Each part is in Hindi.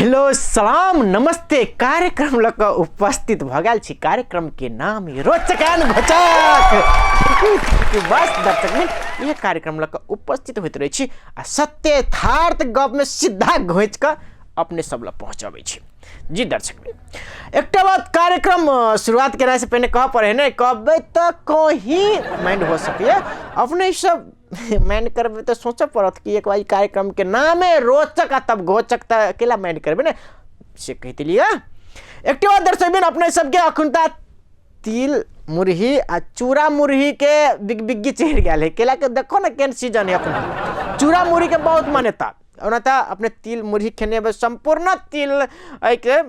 हेलो सलाम नमस्ते कार्यक्रम लग उपस्थित भ गेल छी। कार्यक्रम के नाम रोचकान घोचक। बस दर्शक मित्र ये कार्यक्रम लग उपस्थित होइत रहे छी आ सत्य यथार्थ गप में सीधा घोच कर अपने सब लग पहुँचाबे छी। जी दर्शक मित्र एक बात कार्यक्रम शुरुआत करने से पहले कह पड़े नहीं कहबे तो कहीं माइंड हो सके अपने सब माइंड करबे तो सोच पड़त कि एक बार कार्यक्रम के नाम है रोचक तब घोचक अकेला माइंड करबे ना से कहते लिया। एक बात दर्शक बिन अपने सबके अखुनता तिल मुरही आ चूड़ा मुरही के बिग्गी चढ़ गया है केला के देखो ना केन सीजन है अपन चूड़ा मुरही के बहुत मान्यता था अपने तिल मुरही खेने में संपूर्ण तिल के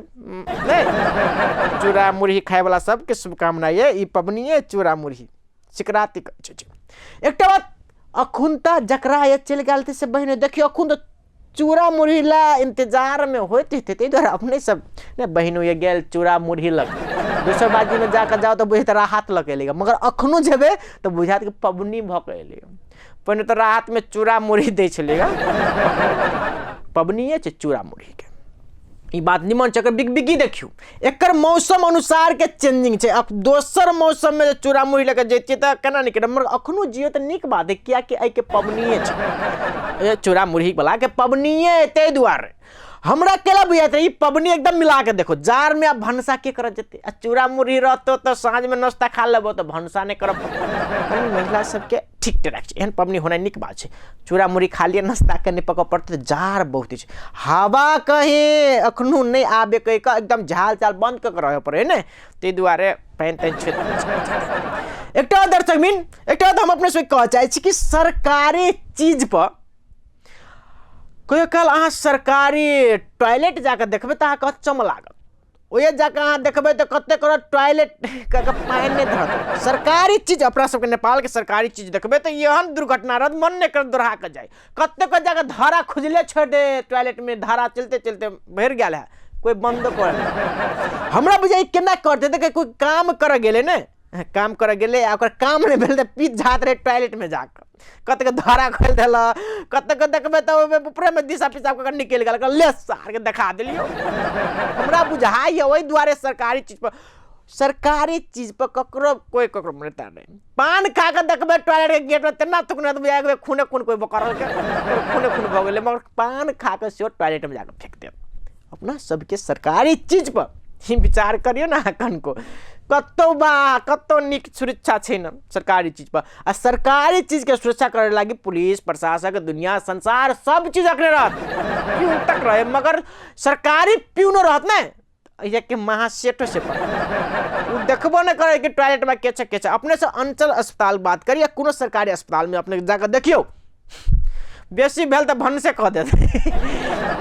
चूड़ा मुरही खाए वाला सबके शुभकामना ये ई पबनी है चूड़ा मुरही सिकराती एक बात अखुनता जकरा ये चल गए से बहने देखियो अखुन तो चूड़ा मुरही ला इंतजार में होते थे द्वारा अपने सब ने बहनों ये गेल चूड़ा मुरही लग दूसर बाजी में जाकर जाओ तो बुझे राहत लगेगा मगर अखनो जेबे तो बुझात के पबनी भकेगा पहले तो राहत में चूड़ा मुरही दे चलेगा पबनी चूड़ा मुरही के ई बात निमन चक्कर बिग्गी देखियो एक मौसम अनुसार के चेंजिंग है। अब दोसर मौसम में चूड़ा मुरही लेकर जैतिए तो केना निकल मगर अखनो जियो तो निक बात है क्या कि के पबनी चूड़ा मुरही वाला के पबनी ते दुआरे हमरा केला बुझाते ई पबनी एकदम मिला के देखो जार में आप भनसा के कर जते चूड़ा मुरही रहतो तो सांझ में नाश्ता खा लेबो तो भनसा नहीं करब महिला सबके ठीक ठाक एहन पबनी होना निक बात है। चूड़ा मुरही खा लिए नाश्ता करने पक पड़ते जार बहुत है हवा कहीं अखनू नहीं आबे कहीं का एकदम झाल चाल बंद कर रहे पड़े ने ते दुआरे पैन तैन एक दर्शक मिन एक हम अपने से कह चाहे कि सरकारी चीज पर कोई कल अहाँ सरकारी टॉयलेट जाकर देखबे तो अहाँ चम लागत ओए जाकर अहाँ देखबे तो कते कर टॉयलेट का पानी नहीं धरत सरकारी चीज अपना सबके नेपाल के सरकारी चीज देखबे तो एहन दुर्घटना रहत मन नहीं कर दोहरा के जाए कते को जगह धारा खुजले छोड़ दे टॉयलेट में धारा चलते चलते भर गया है कोई बंद कर हमरा बुझाई केना करते थे कोई काम कर गेले ने काम कर गेले काम नहीं भेल तो पीछ झात रहे टॉयलेट में जाकर कत के धारा खोल दिल कत के देखबे तो ऊपर में दिशा पिसाब कर निकल गया ले सार के दिखा दिलियो हमरा बुझाई है वही द्वारे सरकारी चीज पर ककरो कोई ककरो मरता नहीं पान खा के देखबे टॉयलेट के गेट में तना थुकना तो बुझाए खूने खून कोई बकरल के खूने खून भ गेले मगर पान खा के से टॉयलेट में जाकर फेंक दे अपना सबके सरकारी चीज पर ही विचार करियो ना कन को कतो निक सुरक्षा है न सरकारी चीज पर आ सरकारी चीज के सुरक्षा करे लगी पुलिस प्रशासक दुनिया संसार सब चीज रखने रहत क्यों तक रहे मगर सरकारी प्यूनो रहत ना ये के महासेठो से पर देखबो न करे कि टॉयलेट में केचा अपने से अंचल अस्पताल बात करिए कोनो सरकारी अस्पताल में अपने जाकर देखियो बेसी भेल तो भनसे कह देते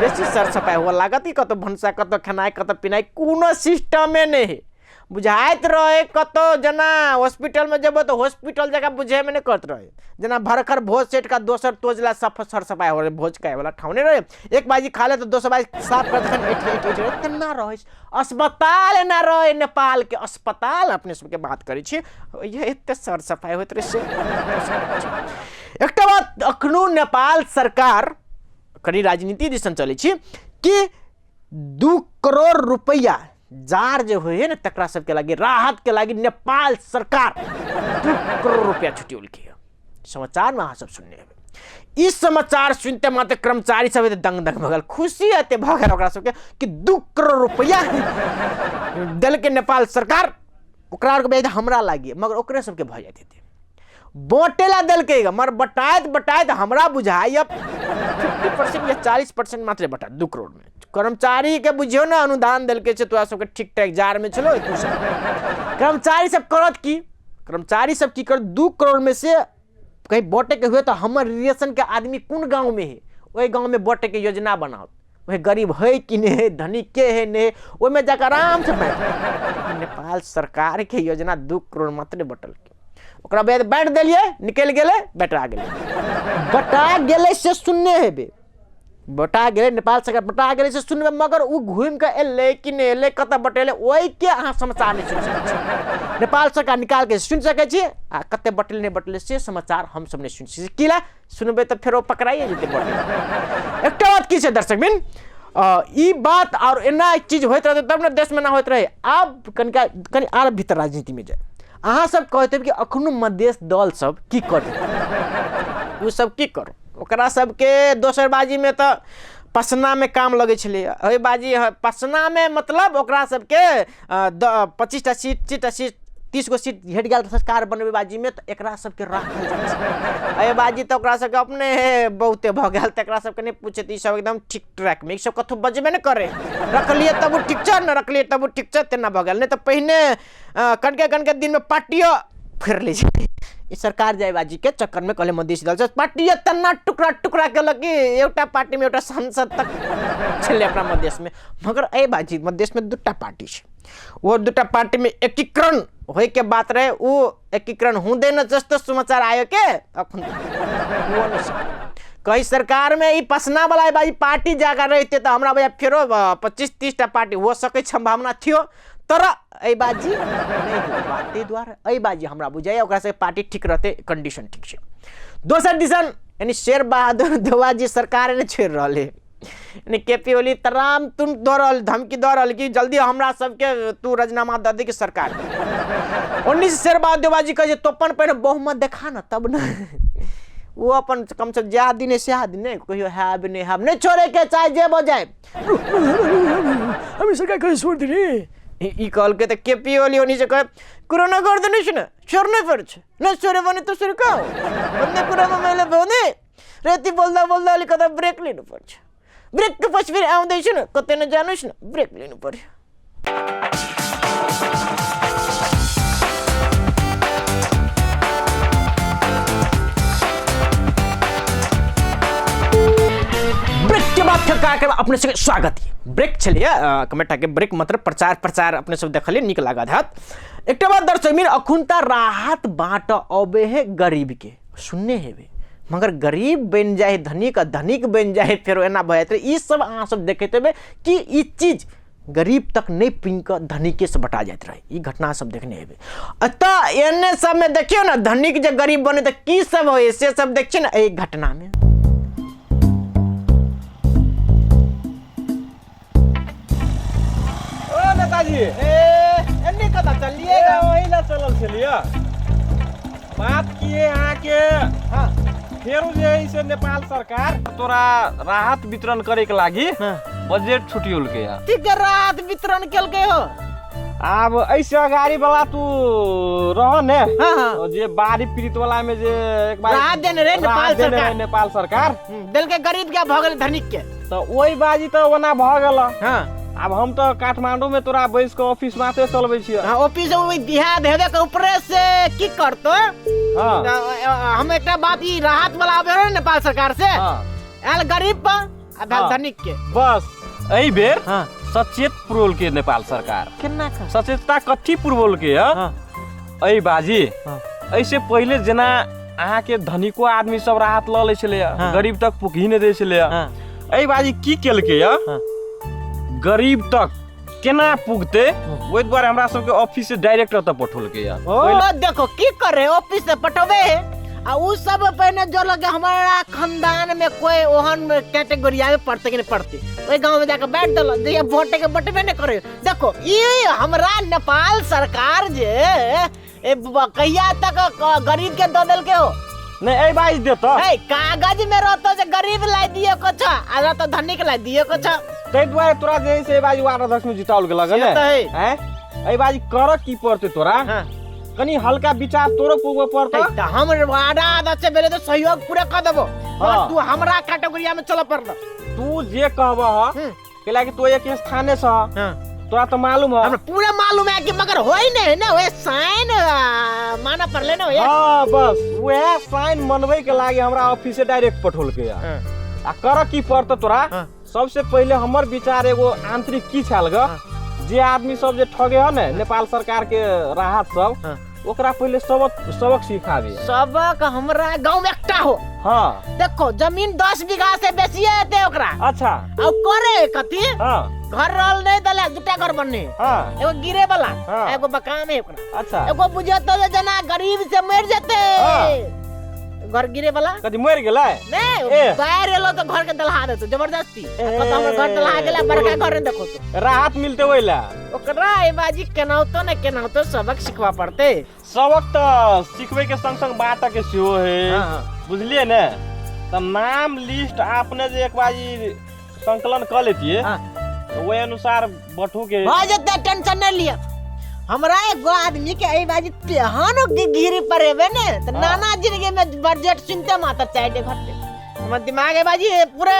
बेसी सर सफाई हुआ लागत ही कतो भनसा कतो खाना कतो पिनाई कोनो सिस्टमे नहीं है बुझाइत रहे कतो जना हॉस्पिटल में जब तो हॉस्पिटल जगह बुझे में नहीं करते रहे जना भरकर भोज सेट का दोसर तोजला सर सफाई हो रहे भोज का वाला ठाउने रहे एक बाजी खा ले तो दोसर बाजी साफ करते ना रहे अस्पताल ना रहे नेपाल के अस्पताल अपने सबके बात करी छी ये इतने सर सफाई होते रहे एक बात अखनो नेपाल सरकार करी राजनीति दिसन चले छी कि 2 करोड़ रुपया जार जो है ना तकरा सबके लगी राहत के लगी नेपाल सरकार 2 करोड़ रुपया छुट्टी की समाचार में सब सुनने इस समाचार सुनते मात्र कर्मचारी सब दंग भगल खुशी आते भगल सबके कि 2 करोड़ रुपया दल के नेपाल सरकार हमरा लागी मगर ओकरे सबके भ जाते थे बोटेला दल के मगर बटायत हमरा बुझाई अब 50% या 40% मात्र बटा 2 करोड़ में कर्मचारी के बुझियो ना अनुदान दल के तोरा सबके ठीक ठाक जार में चलो कर्मचारी सब करत की कर्मचारी सब की कर 2 करोड़ में से कहीं बोटे के हुए तो हमर रिलेशन के आदमी कौन गांव में है वही गांव में बोटे के योजना बनाओ वही गरीब है कि नहीं है धनी के है नहीं वो में जाकर आराम से बैठ नेपाल सरकार के योजना 2 करोड़ मात्र बटल ओकरा बाद बैठ दिलिए निकल गेले बटा गेले से सुनने हेबे बटा गेले नेपाल सरकार बटा गेले से सुनबे मगर उ घूम के एले कि नहीं एले कत बटेले ओई के अहाँ समाचार नहीं सुन सकै नेपाल सरकार निकाल के सुन सकै छी आ कते बटेले नहीं बटेले से समाचार हम सब नहीं सुन सकै किला सुनबे तो फेरो पकड़ाइए जेते बटेले एकटा बात की छै दर्शक बिन ई बात और एना चीज होत रहते तब ना देश में ना होत रहे। अब कनी आर भीतर राजनीति में जाए अहाँ सब कहते कि अखनो मधेश दल सब की कर, उ सब की करो, ओकरा सबके दोसरबाजी में तो पसना में काम लगे छे। अहि बाजी पसना में मतलब ओकरा सबके 25टा सीट 30 गो सीट हट गया सरकार बनबे बाजी में तो एकरा सबके राखल जाय छै। अहि बाजी तो ओकरा सबके अपने बहुते भ गेल त एकरा सबके नहीं पूछे ई सब एकदम ठीक ट्रैक में, ई सब कथु बजबे न करे, रखलिए तब ठीक छ, न रखलिए तब ठीक छ, तेना भ गेल। नहीं तो पहिने कनके दिन में पार्टियो फेर ले छै। ई सरकार जायबाजी के चक्कर में कहले मधेसी दल से पार्टिया तना टुकड़ा केलक कि एउटा पार्टी में एउटा सांसद तक छले अपना मधेश में। मगर ए बाजी मधेश में दुटा पार्टी छै, वो दुटा पार्टी में एकीकरण होय के बात रहे, वो एकीकरण हुँदै न जस्तो समाचार आयो के अखन वो नहीं। कहीं सरकार में ई पसना वाला बाजी पार्टी जागा रहते तो हमरा भैया फेरो 25-30टा पार्टी हो सके संभावना थियो, तर ए बाजी नहीं बाते द्वारा ए बाजी हमरा बुझाय ओकरा से पार्टी ठीक रहते, कंडीशन ठीक छै। दोसर दिसन यानी शेर बहादुर देवाजी सरकार ने छोड़ रहले, यानी केपी ओली तराम तुम दो रहल धमकी दो रहल कि जल्दी हमरा सबके तू राजीनामा दे दे कि सरकार 19 शेर बहादुर देवाजी कहे तो अपन पहले बहुमत देखा ना तब ना वो अपन कम से जा दिन से आ दिन कहियो हैब नहीं छोड़े के चाहे जे बजाए हम सरकार कहे छोड़ दे ई कॉल के त केपी ओली ओनी से कहे कोरोना कर देने छ ना छोड़ने पर छ न छोड़े बने तो सरकार बंदे कोरोना मेले बने रेती बोलदा अली कदा ब्रेक लिनु पर्छ, ब्रेक के पछि फेरि आउँदै छ न कतै न जानुस् न ब्रेक लिनु पर्यो। कार्यक्रम अपने सबके स्वागत है। ब्रेक छलिए कमेटा के ब्रेक मतलब प्रचार अपने सब देखलिए निक लागत हाथ। एकटा बात दर्शक मित्र अखुनता राहत बाट अबे है गरीब के सुनने हेबे, मगर गरीब बन जाए धनिक धनिक बन जाए फिर एना भए ई सब अहाँ सब देखते हेबे कि ई चीज गरीब तक नहीं पिंक धनिके से बटा जाते रहे, ई घटना सब देखने हेबे। अतः एने सब में देखियो ना धनिक जो गरीब बने तो की सब हो से सब देखिए ना एक घटना में। नेताजी एन्ने कता चलिएगा वही ला चलल छलिए बात किए यहाँ के। हाँ फेरू जे इसे नेपाल सरकार तोरा राहत वितरण करे के लागी बजट छुट्टियोल के या ठीक है राहत वितरण केल के हो। अब ऐसे अगाड़ी वाला तू रह ने हाँ। जे बाढ़ी पीड़ित वाला में जे एक बार राहत देने रे नेपाल सरकार दिल के गरीब के भगल धनिक के तो वही बाजी तो वना भ गेल। हाँ अब हम तो काठमांडू में तोरा बैस के ऑफिस माथे चलबै छियै। हाँ ऑफिस में दिहा देवे के ऊपर से की करतो। हाँ हम एकटा बात ई राहत वाला आबे रे नेपाल सरकार से एल गरीब पर आधा धनिक के बस एही बेर हाँ सचेत पुरोल के नेपाल सरकार केना का सचेतता कथी पुरोल के एही बाजी ऐसे पहले जना अहाँ के धनिको आदमी सब राहत ल ले छले गरीब तक पुगी नै दै छले। एही बाजी की केलके गरीब तक केना पुगते ओहि द्वारा हमरा सबके ऑफिस से डायरेक्टर तक पठोलके या। ओ देखो की करे ऑफिस से पठोबे आ उ सब पहले जो लगे हमारा खानदान में कोई ओहन कैटेगरी आवे पढ़ते कि नहीं पढ़ते ओई गांव में जाकर बैठ दल जे वोट के बटबे नहीं करे। देखो ये हमरा नेपाल सरकार जे कहिया तक गरीब के दे देल के हो नहीं ए बाई देतो ए कागज में रहतो जे गरीब लाई दिए को छ आ तो धनिक लाई दिए को छ तै द्वारा तोरा जे से बाजी वार अध्यक्ष में जिताउल के लगे हैं ए बाजी कर की पड़ते तोरा कनी हल्का विचार तोरो पुगो पड़तो त हम वादा अध्यक्ष बेले तो सहयोग पूरा कर देबो और तू हमरा कैटेगरी में चल पड़ल तू जे कहबह के लागे तो एक स्थाने छ तोरा तो मालूम है हमरा पूरा मालूम है कि मगर होई नहीं ना वे साइन माना पड़ले ना हां बस वह साइन मनबै के लागे हमरा ऑफिस से डायरेक्ट पठोल के आ कर की पड़तो तोरा सबसे पहले हमर विचार एगो आंतरिक की छाल ग जे आदमी सब जे ठगे ह ने नेपाल सरकार के राहत सब ओकरा पहले सबक सिखाबे। सबक हमरा गांव में एकटा हो हां देखो जमीन 10 बीघा से बेसी है ओकरा अच्छा अब करे कथी हां घर रहल नहीं दले दुटा घर बनने हां एगो गिरे वाला एगो मकान है ओकरा अच्छा एगो बुझतो जना गरीब से मर जते घर गिरे वाला कथी मर गेलै नहीं बाहर एलो तो घर के दलहा देतो जबरदस्ती कहतो हमर घर दलहा गेला बड़का घर नहीं देखो तो राहत मिलते ओइला ओकरा ए बाजी केनाउतो ने केनाउतो सबक सिखवा पड़ते सबक तो सिखबे के संग संग बात के सेहो है बुझलिए ने तो नाम लिस्ट आपने जे एक बाजी संकलन कर लेतिए तो वही अनुसार बठू के जते टेंशन नहीं लिया हमरा एगो आदमी के ए बाजी तेहानो के घिरी परेबे ने तो नाना जिंदगी में बजट सुनते माता चाहे घटे हमर दिमाग है बाजी पूरे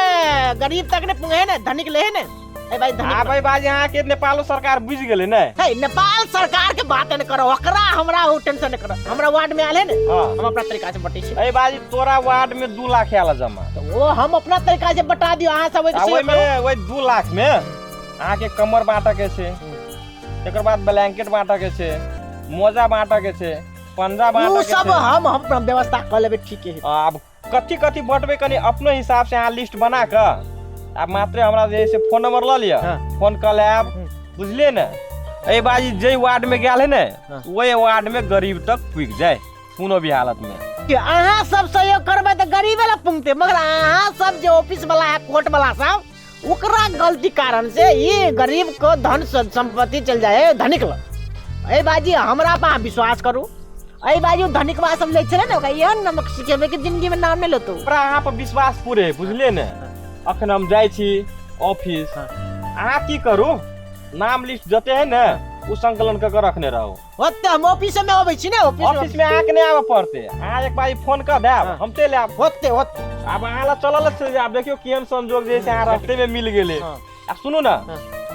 गरीब तक ने पुंगे ने धनिक ले ने ए भाई धनिक भाई बाजी यहाँ के नेपालो सरकार बुझ गेले ने है नेपाल सरकार के बात न करो ओकरा हमरा वो टेंशन न करो हमरा वार्ड में आले ने हम अपना तरीका से बटे छी ए बाजी तोरा वार्ड में 2 लाख आला जमा तो वो हम अपना तरीका से बता दियो अहां सब वही में वही 2 लाख में अहाँ के कमर बांटा के छे एकर बाद ब्लैंकेट बांटा के छे मोजा बांटा के छे पंजा बांटा के सब हम अपना व्यवस्था कर लेबे ठीक है अब कथी कथी बटबे कनी अपने हिसाब से यहाँ लिस्ट बना के अब मात्र हमरा जैसे फोन नंबर ल लिया फोन कर लेब बुझलिए ने ए बाजी जे वार्ड में गेल है ने वही वार्ड में गरीब तक पुग जाए कोनो भी हालत में कि अहाँ सब सहयोग करबे तो गरीब वाला पुंगते मगर अहाँ सब जो ऑफिस वाला है कोर्ट वाला सब ओकरा गलती कारण से ये गरीब को धन संपत्ति चल जाए धनिक ल ए बाजी हमरा पे विश्वास करू ए बाजी धनिक बा सब ले चले ना ये नमक सिखेबे के जिंदगी में नाम नहीं लेतो ओकरा अहाँ पर विश्वास पूरे बुझलिए ने अखन हम जाय छी ऑफिस अहाँ की करू नाम लिस्ट जते है ना उ संकलन कर रखने रहो होते हम ऑफिस में आबै छी ना ऑफिस में आके नहीं आवे पड़ते अहाँ एक बार फोन कर देब हम चले आब होते अब अहाँ चलल से आब देखियो केहन संजोग जैसे अहाँ रास्ते में मिल गेले अब सुनू ना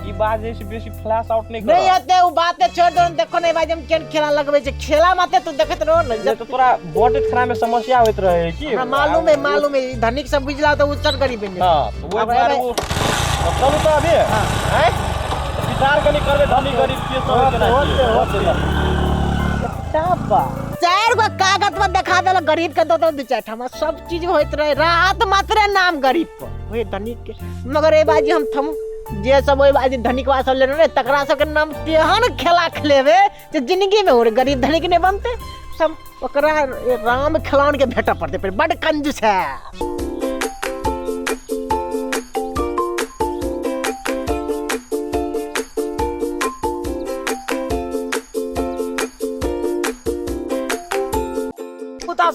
ई बात जैसे बेसी फ्लैश आउट नहीं नहीं आते वो बातें छोड़ दो देखो नहीं भाई हम केन खेला लगबै छै खेला माते तू देखत रहो ना तो तोरा बॉडी खरा में समस्या होइत रहे की मालूम है धनिक सब बुझला तो उच्चर गरीब बन हां तो वो बार वो चलू तो अभी हैं विचार कनी करबे धनी गरीब के सब टाबा चार गो कागज में दिखा देला गरीब के दो दू चार ठमा सब चीज होइत रहे राहत मात्र नाम गरीब पर ओए धनिक के मगर ए बाजी हम थम जे सब ओए बाजी धनिकवा सब लेने रे तकरा सब के नाम तेहन खेला खेलेबे जे जिंदगी में और गरीब धनिक नहीं बनते सब ओकरा राम खिलान के भेटा पड़ते पर बड़ कंजूस है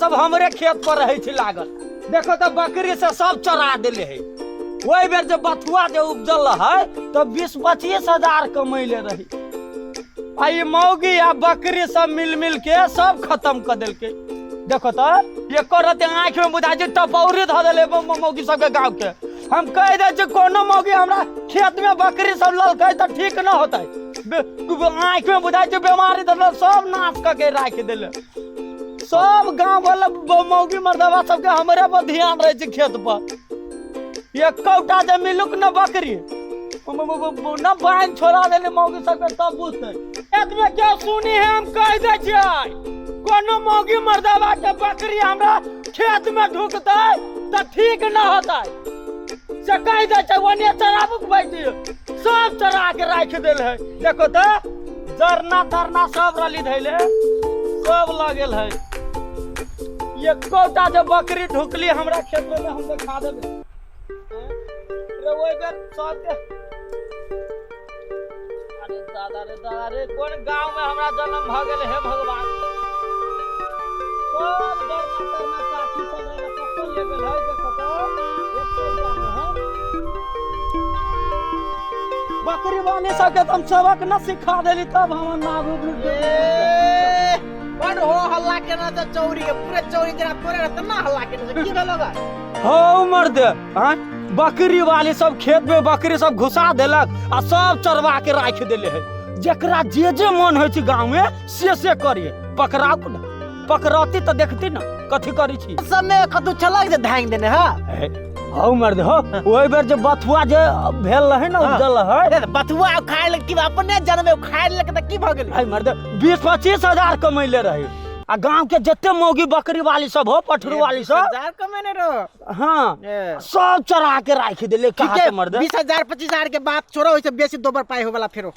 सब हमरे खेत पर रहे छी लागल देखो तो बकरी से सब चरा देले है वही बेर जब बथुआ जो उपजल है तो 20-25 हजार कमैले रही आई मौगी आ बकरी सब मिल के सब खत्म कर दिल के देखो तो एको रते आंख में बुझा जे टपौरी ध देले मौगी सब के गांव के हम कह दे जे कोनो मौगी हमरा खेत में बकरी सब ललकै त ठीक न होतै आंख में बुझा जे बीमारी द सब नाश करके राख देले सब गांव वाला मौगी मर्दवा सबके हमरे पर ध्यान रहे छै खेत पर एक कौटा जे मिलुक न बकरी न बाइन छोड़ा देले मौगी सबके तब बुझते एतने क्या सुनी है हम कह दे छियै कोनो मौगी मर्दवा के बकरी हमरा खेत में ढुकतै त ठीक न होतै से कह दे छै ओने चराबुक बैठी सब चरा के राख देल है देखो त जरना तरना सब रली धैले सब लागल है ये कोटा जो बकरी ढुकली हमरा खेत में हम दिखा देबे रे ओइ बेर सब के अरे दादा रे कोन गांव में हमरा जन्म भ गेल हे भगवान सब डरना काठी सब रे कतौ ले गेल है देखो तो एक कोटा में है बकरी वाले सबके हम सबक न सिखा देली तब हम नागु बड़ हो हल्ला केना त चौरी के पूरे चौरी जना तोरे रहत ना हल्ला केना से की भेलोगा हो मर्द हां बकरी वाले सब खेत में बकरी सब घुसा देलक आ सब चरवा के राख देले है जेकरा जे मन होय छै गांव में से करिए पकड़ाऊ न पकड़ती त देखती न कथि करी छी सब में कतु छलक जे धांग देने ह हो मर्द हो ओइ बेर जे बथुआ जे भेल रहे न उजल है बथुआ खाय ल की अपने जन्म में खाय ल त की भ गेल भाई मर्द 20-25 हजार कमैले रहे आ गांव के जितने मौगी बकरी वाली सब हो पठरू वाली सब 20,000 कमेने रहो। हाँ ए। सब चरा के राख देले कहा के मर्द 20,000 25,000 के बात छोड़ो, ओइसे बेसी दोबर पाए हो वाला फेरो।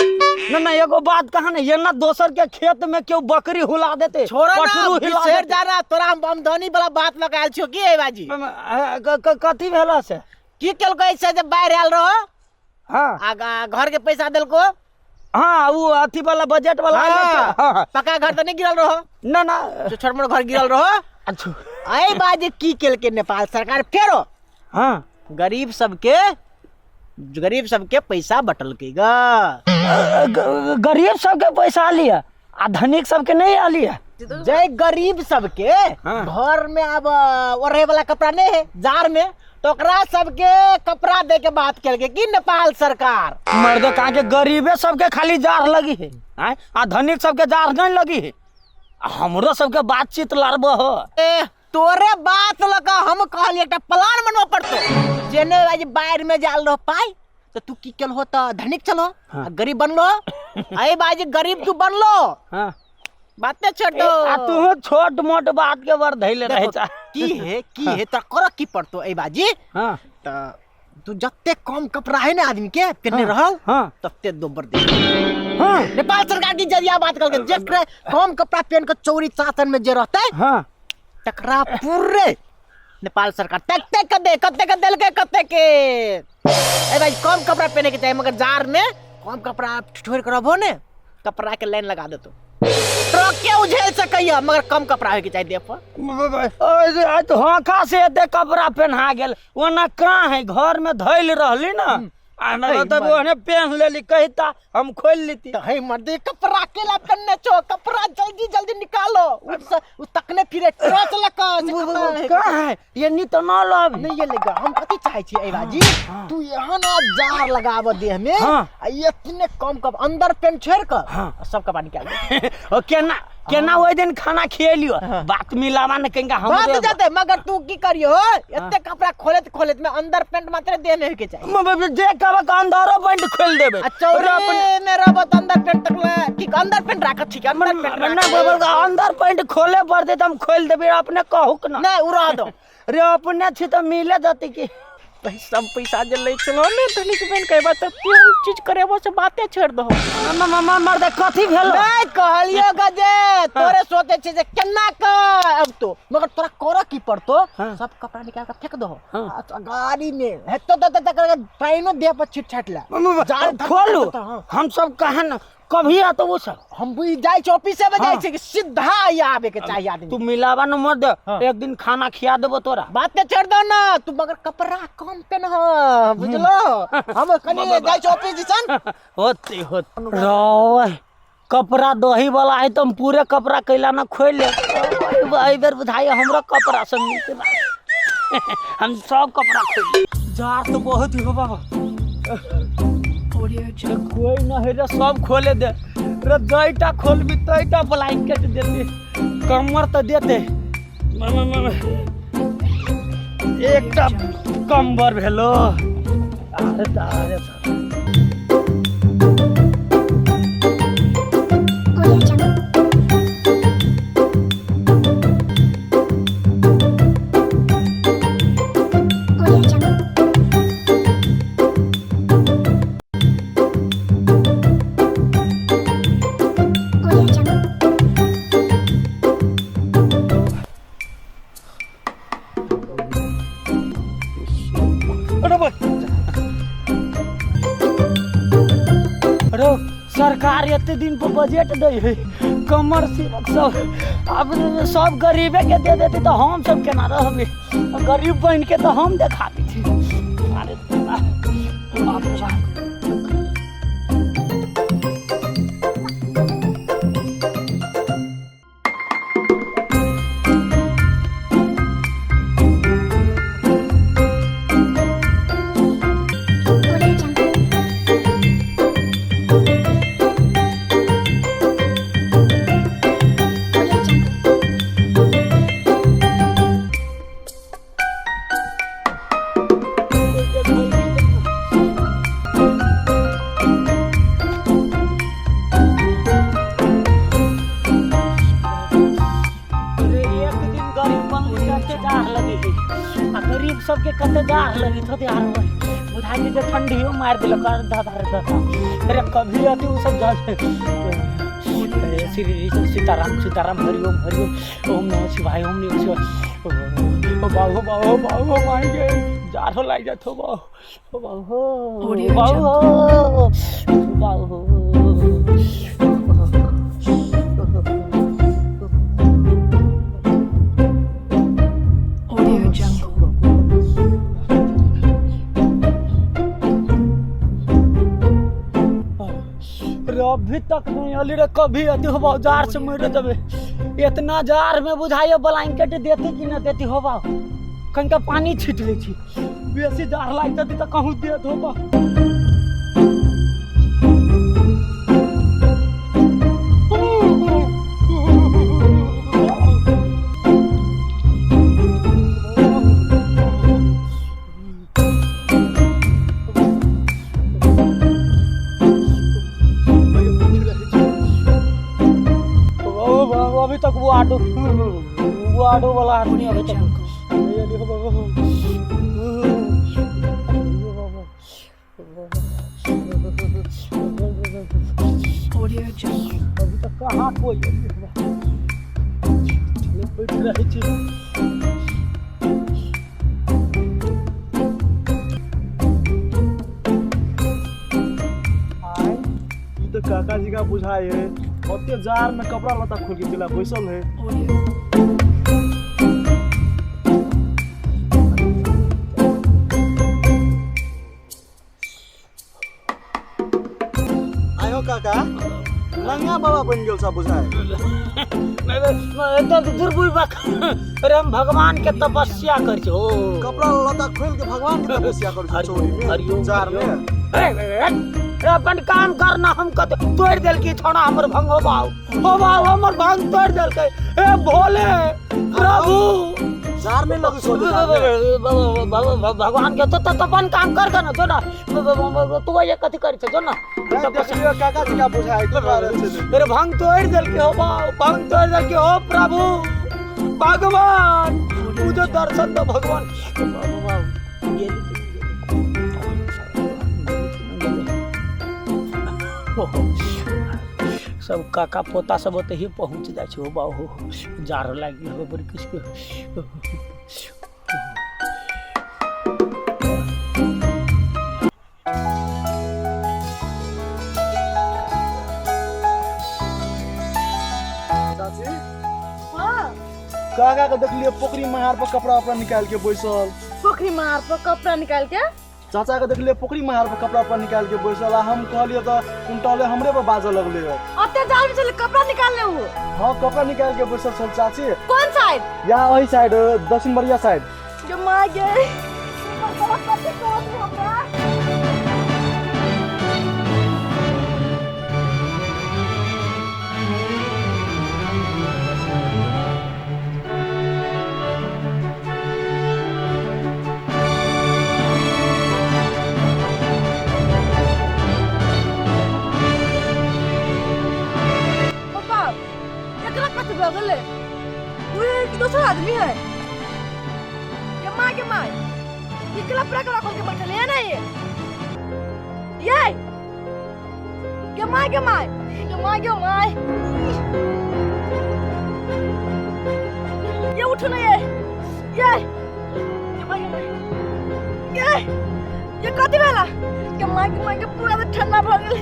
ना एगो बात कहा ना ये ना दोसर के खेत में क्यों बकरी हुला देते छोड़ो ना, पठरू हिला बिसेर देते। जाना तोरा हम आमदनी वाला बात लगाल छियो की ए बाजी? कथी भेला से की केलको ऐसे जब बाहर आयल रहो? हाँ आगा घर के पैसा देलको? हाँ वो अथी वाला बजट वाला हाँ। पक्का घर तो नहीं गिरल रहो? ना ना छोट मोट घर गिरल रहो? अच्छा आई बाजी की केलके नेपाल सरकार फेरो हाँ गरीब सबके पैसा बटलके गा। गरीब सबके पैसा लिया आ धनिक सबके नहीं आ लिया। जय गरीब सबके घर में अब ओढ़े वाला कपड़ा नहीं है जार में, तो ओकरा सबके कपड़ा दे के बात केलके कि नेपाल सरकार। मर्द कहा के गरीबे सबके खाली जार लगी है आय? आ धनिक सबके जार नहीं लगी है। हमरो सबके बातचीत लड़ब हो। ए तोरे बात लगा हम कहली एक प्लान बनवा पड़तो जेने आज बाहर में जाल रहो पाई तो तू की केल होता धनिक चलो आ गरीब बनलो। आई बाजी गरीब तू बनलो हाँ बातें छोड़ दो। आ तू छोट मोट बात के बर धैले रहे चा की है तो करो की पड़तो ए बाजी। हाँ तो तू जत्ते कम कपड़ा है ना आदमी के पहने रहल हाँ तत्ते दोबर दे। हाँ नेपाल सरकार की जरिया बात करके जेकरे कम कपड़ा पहन के चौरी चातन में जे रहते हाँ तकरा पूरे नेपाल सरकार तकते कते के दिल के कते के ए भाई कम कपड़ा पहने के चाहिए, मगर जार में कम कपड़ा ठोर कर रहो ने कपड़ा के लाइन लगा दे तो ट्रक के उझेल सकैया, मगर कम कपड़ा है के चाहिए देह पर। तो हाँखा से एते कपड़ा पहना गेल ओना कहाँ है घर में धैल रहली ना तब ओने पहन लेली कहता हम खोल लेती। तो है मर्दे कपड़ा केला पहनने छो, कपड़ा जल्दी जल्दी निकालो उस तकने फिरे ट्रक लका कहाँ है ये नी तो ना लब नहीं ये लेगा हम कथी चाहे छी ए बाजी तू यहाँ ना जार लगाव देह में हाँ। इतने कम कप अंदर पेन छेड़ कर हाँ। सब कपड़ा निकाल दे। ओ केना ओइ दिन खाना खिएलियो बात मिलावा न कहेंगे हम बात जाते मगर तू की करियो इतने कपड़ा खोलत में अंदर पेंट मात्र देने के चाहिए। जे कहब अंदरो पैंट खोल देबे चौरे में रबत अंदर पेंट तक ठीक अंदर पेंट राखत ठीक अंदर पेंट ना अंदर पैंट खोले पड़ते तो हम खोल देबे अपने कहू ना नहीं उड़ा दो रे अपने छी तो मिले जाती की सब पैसा जे ले चलो ने तनिक पेन कहे बात तीन चीज करेबो से बातें छोड़ दो। मामा मर दे कथी भेल नहीं कहलियो गजे तोरे सोचे छे जे केना का अब तो मगर तोरा कोरा की पड़तो सब कपड़ा निकाल के फेंक दो गाड़ी में हेतो तो करके पाइनो दे पर छिट छाटला खोलू हम सब कहन कभी आ तो वो सब हम भी जाय छ ऑफिस से बजाय छे कि सीधा आवे के चाहिए आदमी। तू मिलावा न मत दे एक दिन खाना खिया देबो तोरा बातें छोड़ दो ना तू मगर कपड़ा कम पेन हो बुझलो हम कनी जाय छ ऑफिस दिसन होते रो कपड़ा दही वाला है तुम पूरे कपड़ा कैला ना खोल ले भाई बेर बुझाई हमरा कपड़ा सब मिलते हम सब कपड़ा खोल जार तो बहुत ही हो बाबा कोई ना है रे सब खोले दे रे जईटा खोलबी तईटा ब्लैंकेट देते कमर तो देते एकटा कंबर भेलो अरे सरकार एते दिन पर बजट दे है कमर से सब अब सब गरीबे के दे देती तो हम सब केना रहबे गरीब बन के तो हम देखा दी अरे बाप रे बाप सबके कते जार लगी तो यार बुझाई जे ठंडी हो मार दिल कर दादा रे दादा अरे कभी आती उ सब जा श्री सीताराम सीताराम हरिओम ओम नमः शिवाय ओम नमः शिवाय ओ बाबू मांगे जार लाग जात हो बाबू अभी तक नहीं अली रे कभी आती हो बाबू जार से मर जबे इतना जार में बुझाइए ब्लैंकेट देती कि न देती हो बाबू कहीं पानी छीट ले छी बेसी जार लाग जाती तो कहूँ देत हो बाबू अभी तक वो ऑटो वाला आदमी अभी तक अभी तक कहाँ कोई बैठ रही थी तो काका जी का बुझाए है ओते जार में कपड़ा लता खोल के दिला बैसल है आयो काका लंगा बाबा बन गेल सा बुझाए तो दुर्बुई बक अरे हम भगवान के तपस्या कर छो कपड़ा लता खोल के भगवान के तपस्या कर छो चोरी में हरिओम जार में अपन काम करना हमको तो तोड़ देल की छोड़ा हमर भंग हो बाऊ हमर भंग तोड़ देल के ए भोले प्रभु जार में लगी सो भगवान के तो अपन काम कर ना जो ना तू ये कथि कर छ जो ना देखियो काका जी का बुझाए के बारे में मेरे भंग तोड़ देल के हो बाऊ भंग तोड़ देल के हो प्रभु भगवान मुझे दर्शन दो भगवान ये सब काका पोता सब ओते ही पहुंच जाय छै हो बाबू जार लाग हो बड़ किसके चाची हां काका के देखलिए पोखरी महार पर कपड़ा अपना निकाल के बैसल पोखरी महार पर कपड़ा निकाल के चाचा के देखलिए पोखरी महार पर कपड़ा पर निकाल के बैसल हम कहलिए तो उनटले हमरे पर बाजे लगले अते जाल में चले कपड़ा निकालने हो हां कपड़ा निकाल के बैसल छल चाची कौन साइड या वही साइड दक्षिण बरिया साइड जो मां गए दूसरा आदमी है के माय ये कपड़ा खोल के बैठल है ना ये के माय ये उठ ना ये कथि वाला के माय के पूरा ठंडा भ गेल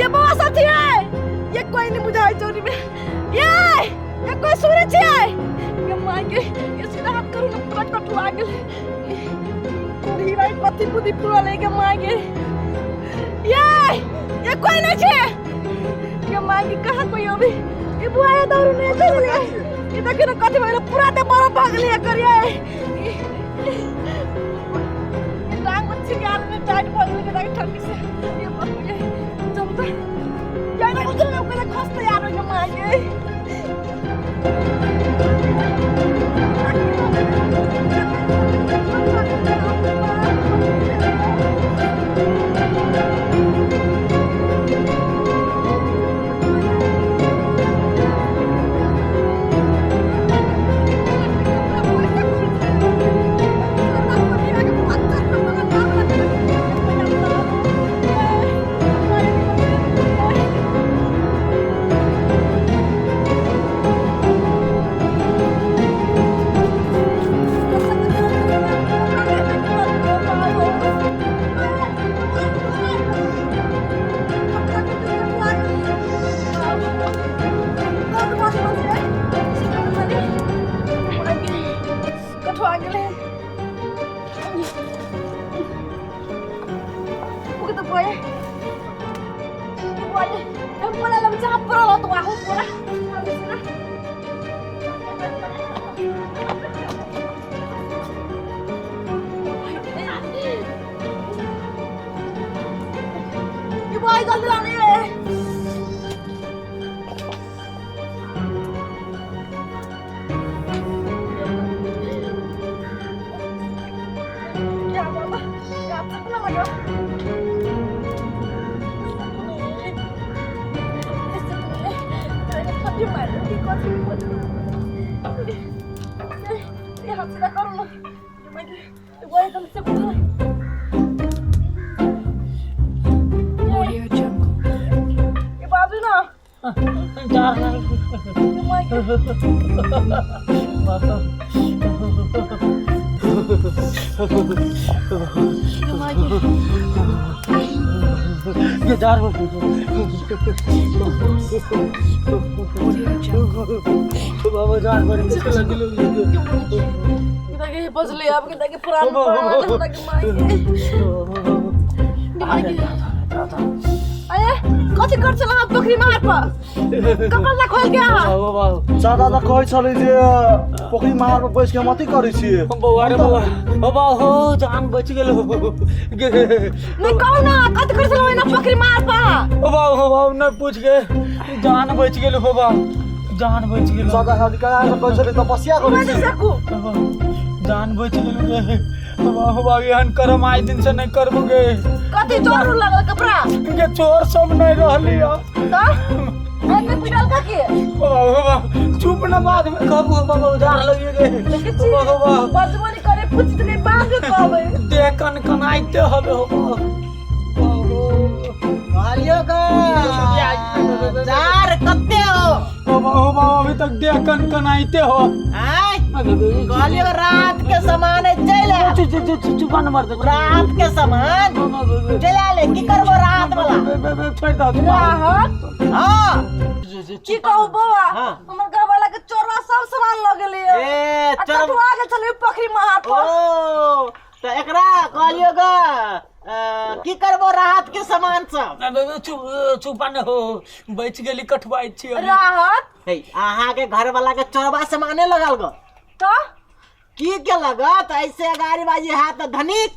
ये बाबा साथी है ये कोई नहीं बुझाई चोरी में ये कोई सूरज है ये मांगे ये सीधा हाथ करू ना पूरा कट लागल दी भाई पति बुद्धि पूरा लेके मांगे ये कोई नहीं छे ये मांगे कहां कोई अभी ये बुआया दारू नहीं चल ये देखो ना कथि भइल पूरा ते बड़ा पागल है करिए ये टांग मच्छी के हाथ में टाइट पकड़ के देख ठंडी से ये बस ये चलता ये ना कुछ लोग के खस तैयार हो मांगे ये मैं की कर ये हाथ से करो ना ये मैं वो एकदम से पूरा ये बाबू ना जार ये मैं ये जार बाबा जार बड़ी मुश्किल लगी ये बजले आप के पुराना पुराना के माई अरे कथि कर चला आप बकरी मार पर कपड़ा ला खोल गया सादा दा कहै छलै जे पोखरी महार पर बैस के मती करै छी बौआ रे बौआ बाबा हो जान बच गेल नहीं कहू ना कथि कर चला ना बकरी मार पर बाबा न पूछ के जान बच गेल बाबा जान बच गेल सादा शादी करा के कहै छलै तपस्या करै मैं छी सकू जान बच गेल रे बाबा एहन करम आइ दिन से नहीं करबोगे कथि चोर लागल कपड़ा के चोर सब नहीं रहली तो ऐसे पिटल का के बाबा चुप ना बाद में कहबो बाबा जार लगिए बाबा बजबनी करे पूछ के बात कहबे देह कन कनाइते हबे हो गालियो का जार कत्ते हो बाबा अभी तक देह कन कनाइते हो आय गालियो का रात के समान है चले चुप न मर दे रात के समान चला ले की करबो रात वाला छोड़ दो राहत हां की कहू बौआ हमर घर वाला के चोरवा सब सामान ल गेलै ए चोर कटवा के चले पोखरी महार ओ पर तो एकरा गालियो का की करबो रात के सामान सब चुप न हो बच गेली कठवाई छी राहत हे आहा के घर वाला के चोरवा सामाने लगल ग तो की के लगत ऐसे गाड़ी बाजी है तो धनिक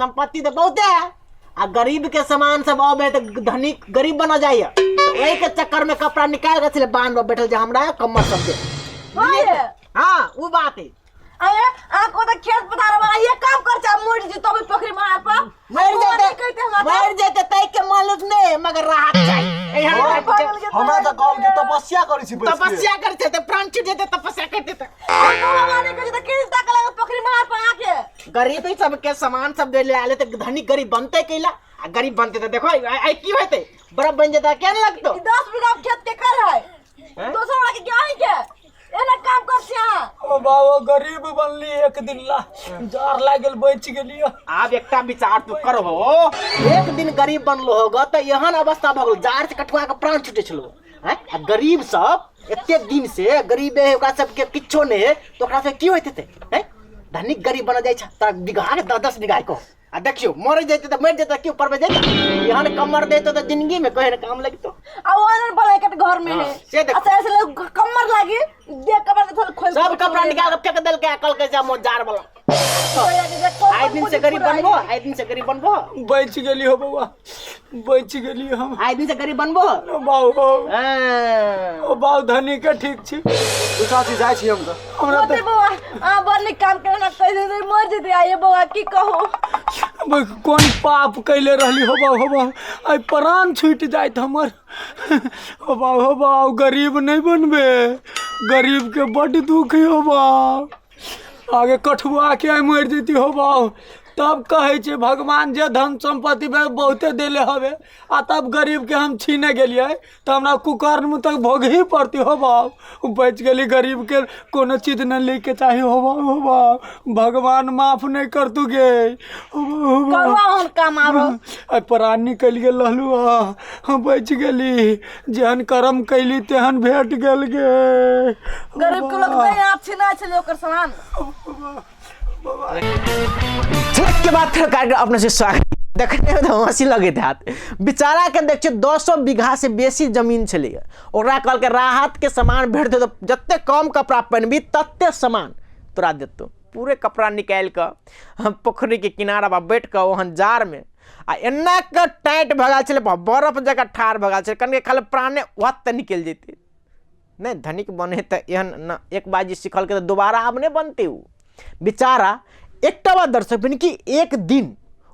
संपत्ति तो बहुते है आ गरीब के सामान सब आवे तो धनिक गरीब बना जाइए तो वही के चक्कर में कपड़ा निकाल के बांध में बैठल जा हमरा कमर सब दे हाँ वो बात है अरे आपको तो खेत पधार वाला ये काम कर चा मोड़ जी तो भी पोखरी महार पर मर जेते तै के मालूम नहीं मगर राहत चाहिए हमरा त गाँव के तपस्या करै छी बैस के तपस्या करते थे प्राण छूट जेते तपस्या करते थे भगवान के तो किस तक लगा पोखरी महार पर आके गरीब ही सब के सामान सब दे ले आले तो धनी गरीब बनते कैला आ गरीब बनते तो देखो आई की होते बड़ा बन जाता क्या लगतो 10 बीघा खेत के कर है दूसरा वाला के क्या है के एना काम कर छिया ओ बाबा गरीब बनली एक दिन ला जार लागल बच गेली आप एकटा विचार तू करो एक दिन गरीब बनलो होगा तो एहन अवस्था भ गेल जार से कटवा के प्राण छूटे छलो हैं गरीब सब एते दिन से गरीब है ओकरा सब के किछो नहीं है तो ओकरा से की होते थे हैं धनिक गरीब बन जाय छ त बिघा के 10 बिघा को आ देखियो मर जैते तो मर जैते क्यों पर में जाता एहन कमर देतो तो जिंदगी में कोई न काम लगतो आ ओनर बना के घर में है से देख ऐसे कमर लागी दे कमर से थोड़ा खोल सब कपड़ा निकाल के फेंक देल के अकल के जा जार वाला आई दिन से गरीब बनबो आई दिन से गरीब बनबो बच गेली हो बाबा बच गेली हम आई दिन से गरीब बनबो बाबू हां ओ बाबू धनी के ठीक छी दूसरा चीज जाय छी हम त हमरा बोते बउआ आ बड़ काम करना कैसे मर जेते आए बउआ की कहू कोन पाप कैले रहली हो बाबू आई प्राण छूट जाइत हमर हो बाबू गरीब नहीं बनबे गरीब के बड़ दुख हो बाबू आगे कठुआ के आई मर जेती हो बाबू तब कहे छे भगवान जे धन संपत्ति में बहुते देले हवे आ तब गरीब के हम छीने गेलिए तो हमरा कुकर्म तक भोगही पड़ती हो बाबू बच गेली गरीब के कोनो चीज न लेके चाहिए हो बाबू भगवान माफ नहीं कर तू गे करवा हम काम आरो प्राण निकल गेल रहलू हम बच गेली जेहन कर्म कैली तेहन भेट गेल गे गरीब के लोग नहीं अच्छे ना चले ओकर सामान झलक के बाद फिर कार्यक्रम अपने से स्वागत देखने में तो हंसी लगे थे बेचारा के देखिए 200 बीघा से बेसी जमीन छलै ओकरा कहल के राहत के सामान भेटते तो जत्ते कम कपड़ा पहनबी तत्ते सामान तोरा देतो पूरे कपड़ा निकाल के हम पोखरी के किनारा पर बैठ के वहाँ जार में आ एना के टाइट भगा चले बर्फ जगह ठार भगा चले कन के खाली प्राणे वत निकल जेते नहीं धनिक बने तो एहन न एक बाजी सिखल के तो दोबारा अब नहीं बनते उ बेचारा एकटा बात दर्शक बन कि एक दिन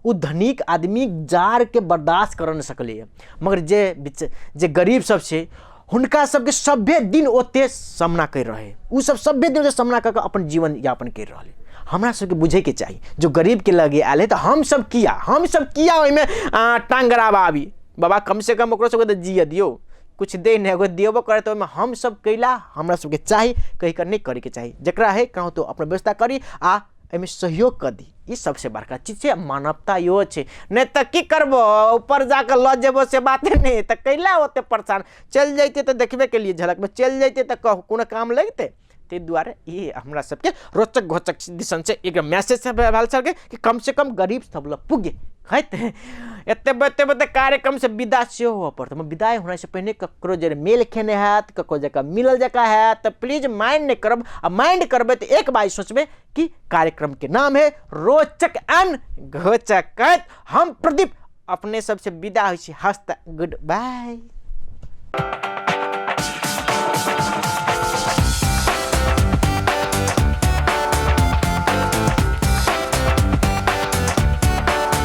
वो धनिक आदमी जार के बर्दाश्त कर न सकले मगर जे गरीब सब से हुनका सबके सभ्य दिन ओते सामना कर रहे, उ सब सभ्य दिन सामना करके अपन जीवन यापन कर रहे। हमरा सबके बुझे के चाहिए जो गरीब के लगे आयल है तो हम सब किया ओइमे टांगरा बाबी बाबा कम से कम ओकरो सबके जिया दियो, कुछ दे नहीं एगो दियो करे तो ओइमे हम सब कैला हमरा सबके चाहिए, कहीं कर नहीं करे के चाहिए। जकरा है कहूँ तो अपना व्यवस्था करी आ एमे सहयोग कर दी, ये सबसे बड़का चीज है। मानवता यो है, नहीं तो की करबो ऊपर जाकर ल जेबो से बात नहीं तो कैला होते परेशान। चल जाते तो देखबे के लिए झलक में चल जाते तो कोनो काम लगते। ते द्वारा ये हमरा सबके रोचक घोचक दिशन से एक मैसेज से भेल सके कि कम से कम गरीब सब लोग पुगे है। एते बते कार्यक्रम से विदा से हो पड़ता। विदाई होने से पहले ककरो जरे मेल खेने है ककरो जगह मिलल जगह है तो प्लीज माइंड नहीं करब। माइंड करबे तो एक बार सोचबे कि कार्यक्रम के नाम है रोचक एंड घोचक। हम प्रदीप अपने सबसे विदा हो, हंसता गुड बाय।